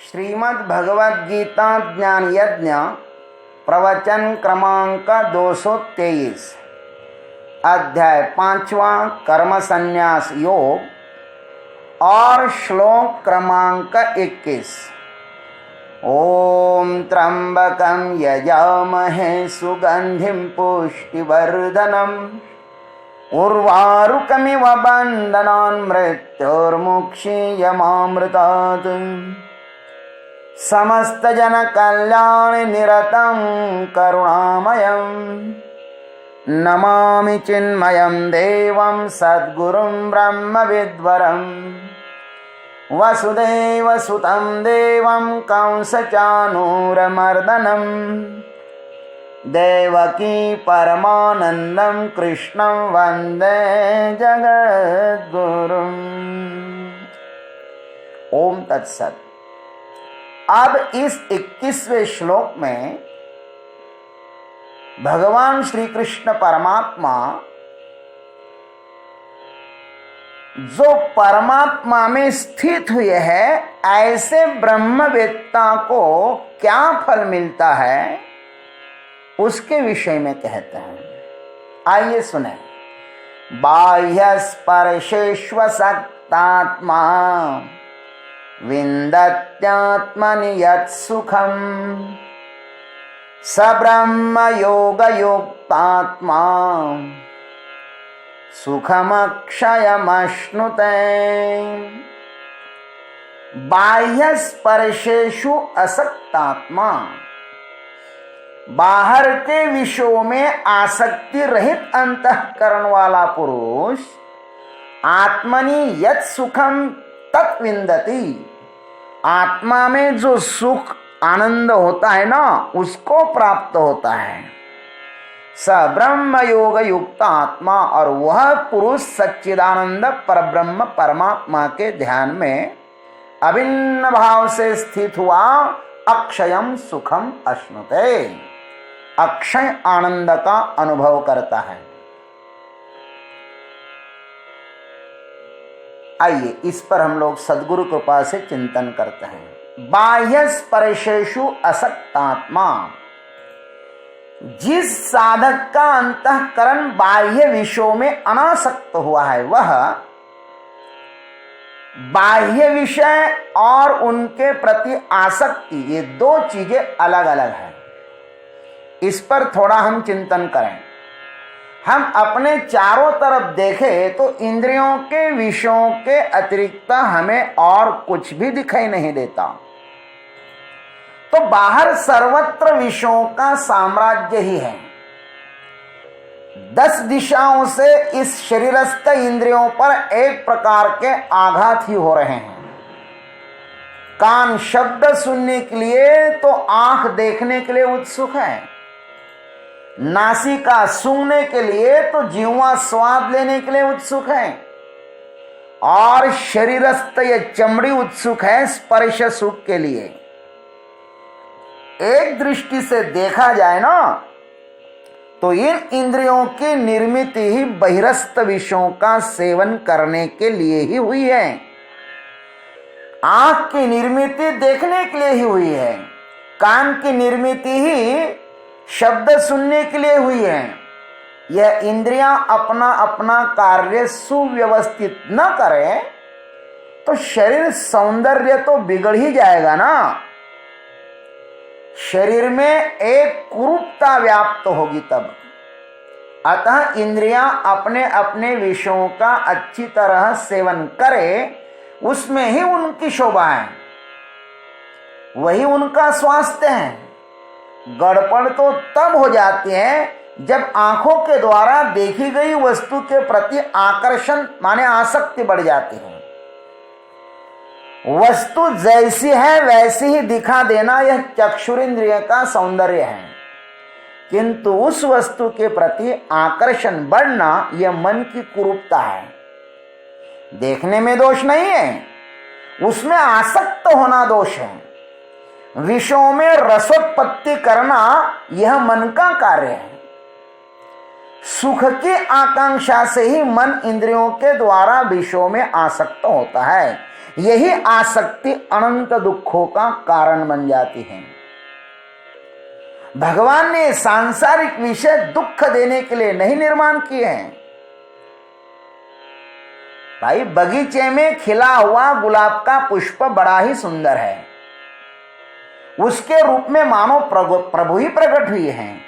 श्रीमद् भगवद गीता ज्ञान यज्ञ प्रवचन क्रमांक 223 अध्याय 5वां कर्म संन्यास योग और श्लोक क्रमांक 21। ओम त्र्यंबकं यजामहे सुगंधिं पुष्टिवर्धनम् उर्वारुकमिव बन्धनान् मृत्योर्मुक्षीयमामृतात् समस्त जन कल्याण निरतं करुणामयं नमामि चिन्मयं देवं सद्गुरुं ब्रह्मविद्वरं वसुदेवसुतं देवं कंसचाणूरमर्दनं देवकी परमानंदं कृष्णं वंदे जगद्गुरुम्। ओम तत्सत। अब इस 21वें श्लोक में भगवान श्री कृष्ण परमात्मा जो परमात्मा में स्थित हुए हैं, ऐसे ब्रह्मवेत्ता को क्या फल मिलता है उसके विषय में कहते हैं। आइए सुने। बाह्य स्पर्शेष्वसक्तात्मा विन्दत्यात्मनि यत्सुखं स ब्रह्म योगयुक्तात्मा सुखमक्षयमश्नुते। बाह्य स्पर्शेषु असक्तात्मा, बाहर के विषयों में आसक्ति रहित अंतःकरण वाला पुरुष आत्मनि यत् सुखम तत् विन्दति, आत्मा में जो सुख आनंद होता है ना, उसको प्राप्त होता है। स ब्रह्म योग युक्त आत्मा, और वह पुरुष सच्चिदानंद परब्रह्म परमात्मा के ध्यान में अभिन्न भाव से स्थित हुआ अक्षयम सुखम अश्नुते, अक्षय आनंद का अनुभव करता है। आइए इस पर हम लोग सद्गुरु कृपा से चिंतन करते हैं। बाह्य स्पर्शेषु असक्तात्मा, जिस साधक का अंतःकरण बाह्य विषयों में अनासक्त हुआ है, वह बाह्य विषय और उनके प्रति आसक्ति, ये दो चीजें अलग अलग हैं। इस पर थोड़ा हम चिंतन करें। हम अपने चारों तरफ देखें तो इंद्रियों के विषयों के अतिरिक्त हमें और कुछ भी दिखाई नहीं देता। तो बाहर सर्वत्र विषयों का साम्राज्य ही है। 10 दिशाओं से इस शरीरस्थ इंद्रियों पर एक प्रकार के आघात ही हो रहे हैं। कान शब्द सुनने के लिए तो आंख देखने के लिए उत्सुक है, नासिका सूंघने के लिए तो जीवा स्वाद लेने के लिए उत्सुक है, और शरीरस्थ ये चमड़ी उत्सुक है स्पर्श सुख के लिए। एक दृष्टि से देखा जाए ना, तो इन इंद्रियों की निर्मित ही बहिरस्थ विषयों का सेवन करने के लिए ही हुई है। आंख की निर्मित देखने के लिए ही हुई है, कान की निर्मित ही शब्द सुनने के लिए हुई है। यह इंद्रियां अपना अपना कार्य सुव्यवस्थित न करें तो शरीर सौंदर्य तो बिगड़ ही जाएगा ना। शरीर में एक कुरूपता व्याप्त होगी तब। अतः इंद्रियां अपने अपने विषयों का अच्छी तरह सेवन करें, उसमें ही उनकी शोभा है, वही उनका स्वास्थ्य है। गड़बड़ तो तब हो जाती है जब आंखों के द्वारा देखी गई वस्तु के प्रति आकर्षण माने आसक्ति बढ़ जाती है। वस्तु जैसी है वैसी ही दिखा देना यह चक्षुरेंद्रिय का सौंदर्य है, किंतु उस वस्तु के प्रति आकर्षण बढ़ना यह मन की कुरूपता है। देखने में दोष नहीं है, उसमें आसक्त होना दोष है। विषयों में रसोत्पत्ति करना यह मन का कार्य है। सुख की आकांक्षा से ही मन इंद्रियों के द्वारा विषयों में आसक्त होता है। यही आसक्ति अनंत दुखों का कारण बन जाती है। भगवान ने सांसारिक विषय दुख देने के लिए नहीं निर्माण किए हैं। भाई बगीचे में खिला हुआ गुलाब का पुष्प बड़ा ही सुंदर है, उसके रूप में मानो प्रभु ही प्रकट हुए हैं।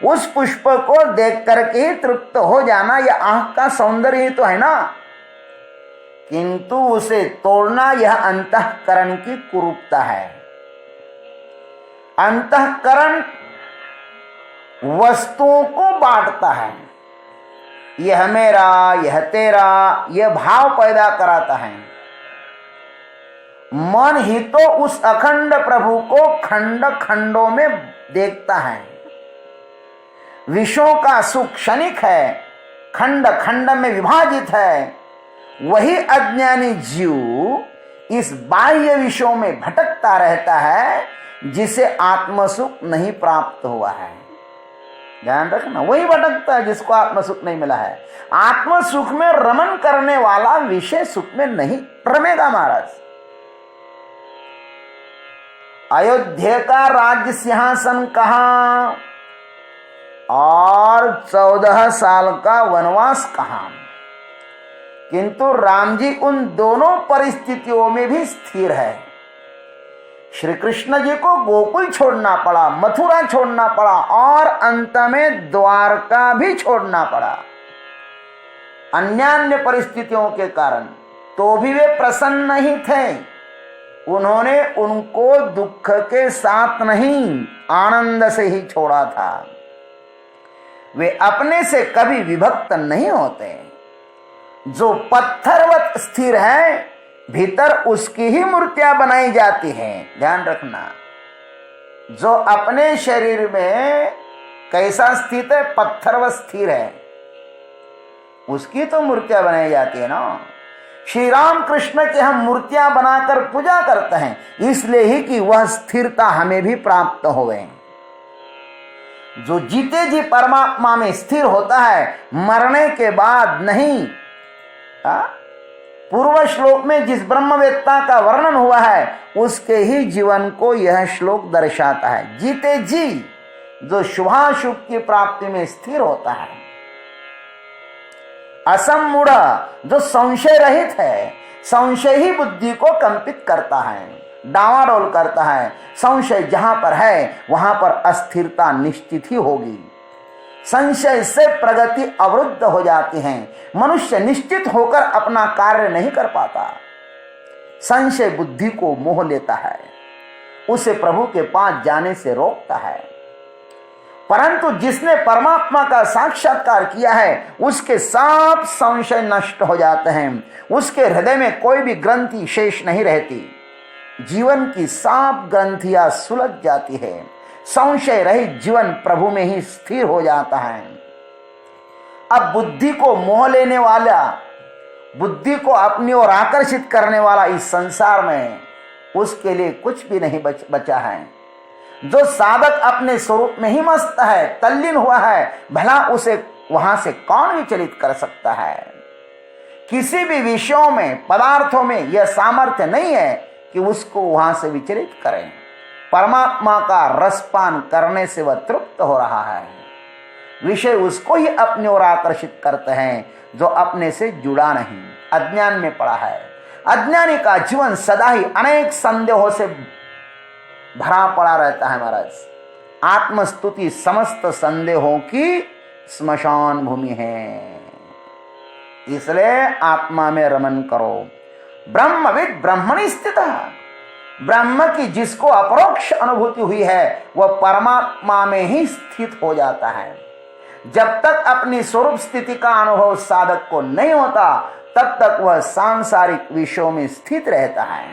उस पुष्प को देख करके ही तृप्त हो जाना यह आंख का सौंदर्य ही तो है ना, किंतु उसे तोड़ना यह अंतःकरण की कुरूपता है। अंतःकरण वस्तुओं को बांटता है, यह मेरा यह तेरा, यह भाव पैदा कराता है। मन ही तो उस अखंड प्रभु को खंड खंडों में देखता है। विषयों का सुख क्षणिक है, खंड खंड में विभाजित है। वही अज्ञानी जीव इस बाह्य विषयों में भटकता रहता है, जिसे आत्मसुख नहीं प्राप्त हुआ है। ध्यान रखना, वही भटकता है जिसको आत्मसुख नहीं मिला है। आत्मसुख में रमन करने वाला विषय सुख में नहीं रमेगा महाराज। अयोध्या का राज्य सिंहासन कहां और 14 साल का वनवास कहां, किंतु राम जी उन दोनों परिस्थितियों में भी स्थिर है। श्री कृष्ण जी को गोकुल छोड़ना पड़ा, मथुरा छोड़ना पड़ा और अंत में द्वारका भी छोड़ना पड़ा अन्य परिस्थितियों के कारण, तो भी वे प्रसन्न नहीं थे। उन्होंने उनको दुख के साथ नहीं, आनंद से ही छोड़ा था। वे अपने से कभी विभक्त नहीं होते। जो पत्थरवत स्थिर है, भीतर उसकी ही मूर्तियां बनाई जाती हैं। ध्यान रखना, जो अपने शरीर में कैसा स्थित है, पत्थरवत स्थिर है, उसकी तो मूर्तियां बनाई जाती है ना। श्री राम कृष्ण की हम मूर्तियां बनाकर पूजा करते हैं, इसलिए ही कि वह स्थिरता हमें भी प्राप्त होवे। जो जीते जी परमात्मा में स्थिर होता है, मरने के बाद नहीं। पूर्व श्लोक में जिस ब्रह्मवेत्ता का वर्णन हुआ है, उसके ही जीवन को यह श्लोक दर्शाता है। जीते जी जो शुभाशुभ की प्राप्ति में स्थिर होता है, असम्मूढ़ जो संशय रहित है, संशय ही बुद्धि को कंपित करता है, डावाडोल करता है। संशय जहां पर है वहां पर अस्थिरता निश्चित ही होगी। संशय से प्रगति अवरुद्ध हो जाती है। मनुष्य निश्चित होकर अपना कार्य नहीं कर पाता। संशय बुद्धि को मोह लेता है, उसे प्रभु के पास जाने से रोकता है। परंतु जिसने परमात्मा का साक्षात्कार किया है, उसके सब संशय नष्ट हो जाते हैं। उसके हृदय में कोई भी ग्रंथि शेष नहीं रहती। जीवन की सब ग्रंथियां सुलझ जाती है। संशय रहित जीवन प्रभु में ही स्थिर हो जाता है। अब बुद्धि को मोह लेने वाला, बुद्धि को अपनी ओर आकर्षित करने वाला इस संसार में उसके लिए कुछ भी नहीं बचा है। जो साधक अपने स्वरूप में ही मस्त है, तल्लीन हुआ है, भला उसे वहां से कौन विचलित कर सकता है। किसी भी विषयों में, पदार्थों में यह सामर्थ्य नहीं है कि उसको वहां से विचलित करें। परमात्मा का रसपान करने से वह तृप्त हो रहा है। विषय उसको ही अपनी ओर आकर्षित करते हैं जो अपने से जुड़ा नहीं, अज्ञान में पड़ा है। अज्ञानी का जीवन सदा ही अनेक संदेहों से भरा पड़ा रहता है महाराज। आत्मस्तुति समस्त संदेहों की स्मशान भूमि है। इसलिए आत्मा में रमन करो। ब्रह्मविद ब्रह्मणि स्थित, ब्रह्म की जिसको अपरोक्ष अनुभूति हुई है, वह परमात्मा में ही स्थित हो जाता है। जब तक अपनी स्वरूप स्थिति का अनुभव साधक को नहीं होता, तब तक वह सांसारिक विषयों में स्थित रहता है।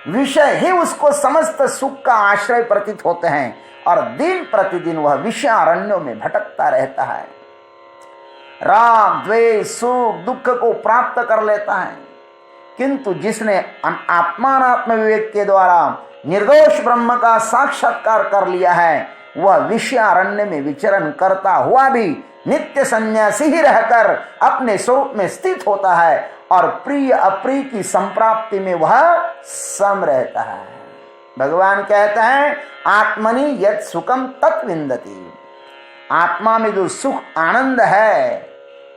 विषय ही उसको समस्त सुख का आश्रय प्रतीत होते हैं और दिन प्रतिदिन वह विषयारण्यों में भटकता रहता है। राग द्वेष सुख दुख को प्राप्त कर लेता है। किंतु जिसने आत्मानात्म विवेक के द्वारा निर्दोष ब्रह्म का साक्षात्कार कर लिया है, वह विषयारण्य में विचरण करता हुआ भी नित्य सन्यासी ही रहकर अपने स्वरूप में स्थित होता है और प्रिय अप्रिय की संप्राप्ति में वह सम रहता है। भगवान कहते हैं आत्मनि यत् सुखम तत् विन्दति। आत्मा में जो सुख आनंद है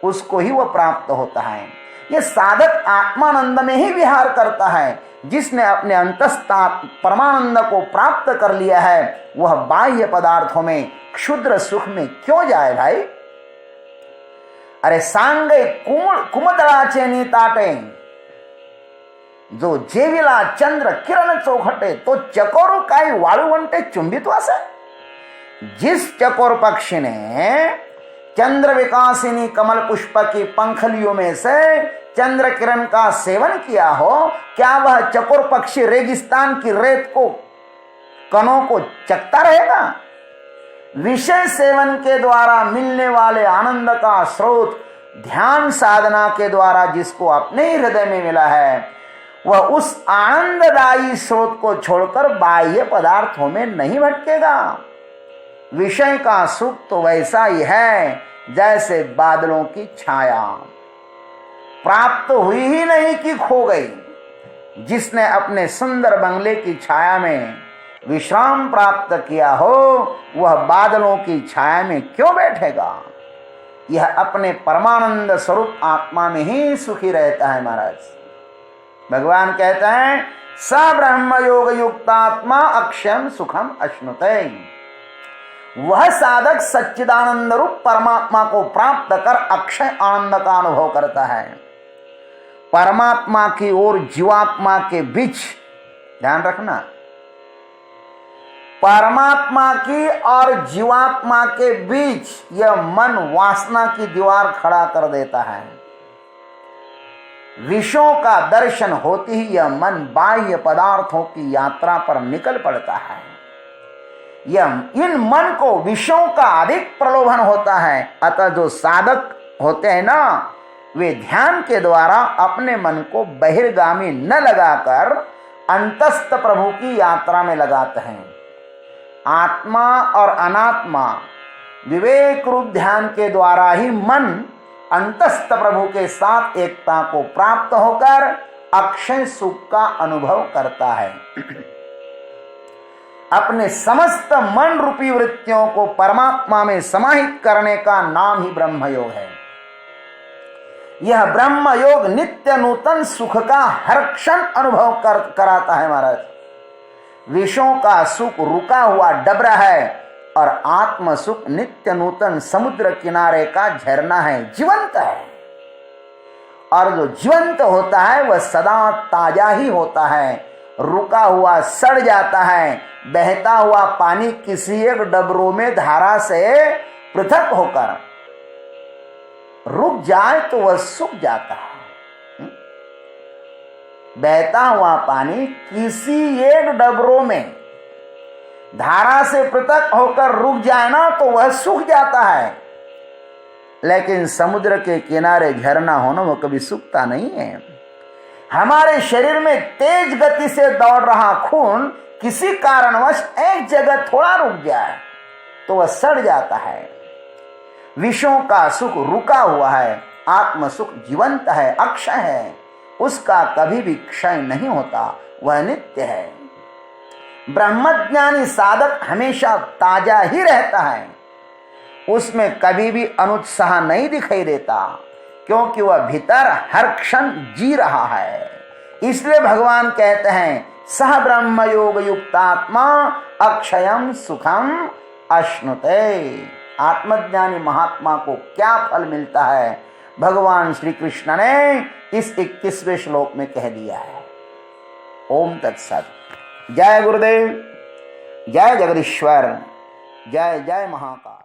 उसको ही वह प्राप्त होता है। यह साधक आत्मानंद में ही विहार करता है। जिसने अपने अंतस्था परमानंद को प्राप्त कर लिया है वह बाह्य पदार्थों में क्षुद्र सुख में क्यों जाए भाई। अरे सांगे कुमदळाचे नीताटे जो जेविला चंद्र किरण चौखटे तो चकोर काय वाळुवंटे चुंबित वासे। जिस चकोर पक्षी ने चंद्र विकासिनी कमल पुष्प की पंखलियों में से चंद्र किरण का सेवन किया हो, क्या वह चकोर पक्षी रेगिस्तान की रेत को कणों को चखता रहेगा। विषय सेवन के द्वारा मिलने वाले आनंद का स्रोत ध्यान साधना के द्वारा जिसको अपने हृदय में मिला है वह उस आनंददायी स्रोत को छोड़कर बाह्य पदार्थों में नहीं भटकेगा। विषय का सुख तो वैसा ही है जैसे बादलों की छाया, प्राप्त हुई ही नहीं कि खो गई। जिसने अपने सुंदर बंगले की छाया में विश्राम प्राप्त किया हो वह बादलों की छाया में क्यों बैठेगा। यह अपने परमानंद स्वरूप आत्मा में ही सुखी रहता है। महाराज भगवान कहते हैं स ब्रह्म योग युक्तात्मा अक्षयम सुखम अश्नुते। वह साधक सच्चिदानंद रूप परमात्मा को प्राप्त कर अक्षय आनंद का अनुभव करता है। परमात्मा की ओर जीवात्मा के बीच ध्यान रखना, परमात्मा की और जीवात्मा के बीच यह मन वासना की दीवार खड़ा कर देता है। विषयों का दर्शन होते ही यह मन बाह्य पदार्थों की यात्रा पर निकल पड़ता है। इन मन को विषयों का अधिक प्रलोभन होता है। अतः जो साधक होते हैं ना वे ध्यान के द्वारा अपने मन को बहिर्गामी न लगाकर अंतस्थ प्रभु की यात्रा में लगाते हैं। आत्मा और अनात्मा विवेक रूप ध्यान के द्वारा ही मन अंतस्थ प्रभु के साथ एकता को प्राप्त होकर अक्षय सुख का अनुभव करता है। अपने समस्त मन रूपी वृत्तियों को परमात्मा में समाहित करने का नाम ही ब्रह्म योग है। यह ब्रह्म योग नित्य नूतन सुख का हर क्षण अनुभव कराता है। महाराज विषयों का सुख रुका हुआ डबरा है और आत्म सुख नित्य नूतन समुद्र किनारे का झरना है, जीवंत है। और जो जीवंत होता है वह सदा ताजा ही होता है। रुका हुआ सड़ जाता है। बहता हुआ पानी किसी एक डबरों में धारा से पृथक होकर रुक जाए तो वह सूख जाता है। बहता हुआ पानी किसी एक डबरों में धारा से पृथक होकर रुक जाए ना तो वह सूख जाता है। लेकिन समुद्र के किनारे झरना होना वह कभी सूखता नहीं है। हमारे शरीर में तेज गति से दौड़ रहा खून किसी कारणवश एक जगह थोड़ा रुक जाए तो वह सड़ जाता है। विषयों का सुख रुका हुआ है, आत्म सुख जीवंत है, अक्षय है, उसका कभी भी क्षय नहीं होता, वह नित्य है। ब्रह्मज्ञानी साधक हमेशा ताजा ही रहता है, उसमें कभी भी अनुत्साह नहीं दिखाई देता, क्योंकि वह भीतर हर क्षण जी रहा है। इसलिए भगवान कहते हैं सह ब्रह्म योग युक्तात्मा अक्षयम सुखम अश्नुते। आत्मज्ञानी महात्मा को क्या फल मिलता है भगवान श्री कृष्ण ने इस 21वें श्लोक में कह दिया है। ओम तत्सत। जय गुरुदेव, जय जगदीश्वर, जय जय महाकाल।